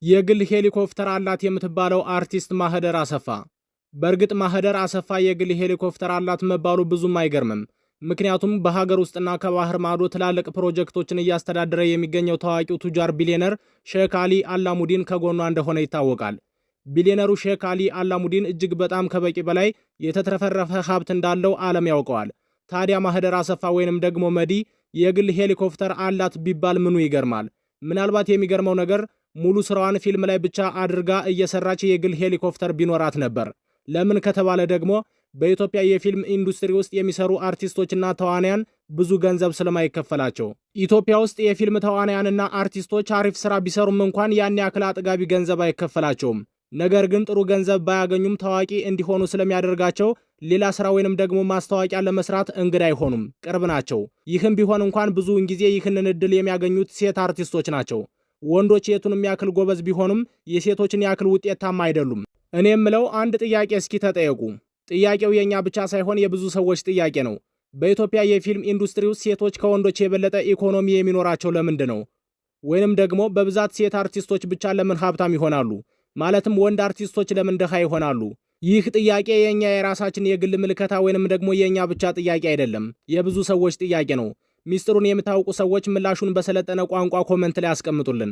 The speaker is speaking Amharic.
የግል ሄሊኮፕተር አላት የምትባለው አርቲስት ማህደር አሰፋ። በእርግጥ ማህደር አሰፋ የግል ሄሊኮፕተር አላት መባሉ ብዙም አይገርምም። ምክንያቱም በሀገር ውስጥና ከባህር ማዶ ትላልቅ ፕሮጀክቶችን እያስተዳደረ የሚገኘው ታዋቂው ቱጃር ቢሊዮነር ሼክ አሊ አላሙዲን ከጎኗ እንደሆነ ይታወቃል። ቢሊዮነሩ ሼክ አሊ አላሙዲን እጅግ በጣም ከበቂ በላይ የተትረፈረፈ ሀብት እንዳለው ዓለም ያውቀዋል። ታዲያ ማህደር አሰፋ ወይንም ደግሞ መዲ የግል ሄሊኮፕተር አላት ቢባል ምኑ ይገርማል? ምናልባት የሚገርመው ነገር ሙሉ ስራዋን ፊልም ላይ ብቻ አድርጋ እየሰራች የግል ሄሊኮፕተር ቢኖራት ነበር። ለምን ከተባለ ደግሞ በኢትዮጵያ የፊልም ኢንዱስትሪ ውስጥ የሚሰሩ አርቲስቶችና ተዋናያን ብዙ ገንዘብ ስለማይከፈላቸው። ኢትዮጵያ ውስጥ የፊልም ተዋናያንና አርቲስቶች አሪፍ ስራ ቢሰሩም እንኳን ያን ያክል አጥጋቢ ገንዘብ አይከፈላቸውም። ነገር ግን ጥሩ ገንዘብ ባያገኙም ታዋቂ እንዲሆኑ ስለሚያደርጋቸው ሌላ ስራ ወይንም ደግሞ ማስታወቂያ ለመስራት እንግዳ አይሆኑም፣ ቅርብ ናቸው። ይህም ቢሆን እንኳን ብዙውን ጊዜ ይህንን እድል የሚያገኙት ሴት አርቲስቶች ናቸው። ወንዶች የቱንም ያክል ጎበዝ ቢሆኑም የሴቶችን ያክል ውጤታማ አይደሉም። እኔ የምለው አንድ ጥያቄ እስኪ ተጠየቁ። ጥያቄው የኛ ብቻ ሳይሆን የብዙ ሰዎች ጥያቄ ነው። በኢትዮጵያ የፊልም ኢንዱስትሪ ውስጥ ሴቶች ከወንዶች የበለጠ ኢኮኖሚ የሚኖራቸው ለምንድን ነው? ወይንም ደግሞ በብዛት ሴት አርቲስቶች ብቻ ለምን ሀብታም ይሆናሉ? ማለትም ወንድ አርቲስቶች ለምን ድሃ ይሆናሉ? ይህ ጥያቄ የኛ የራሳችን የግል ምልከታ ወይንም ደግሞ የኛ ብቻ ጥያቄ አይደለም፣ የብዙ ሰዎች ጥያቄ ነው። ሚስጥሩን የምታውቁ ሰዎች ምላሹን በሰለጠነ ቋንቋ ኮመንት ላይ አስቀምጡልን።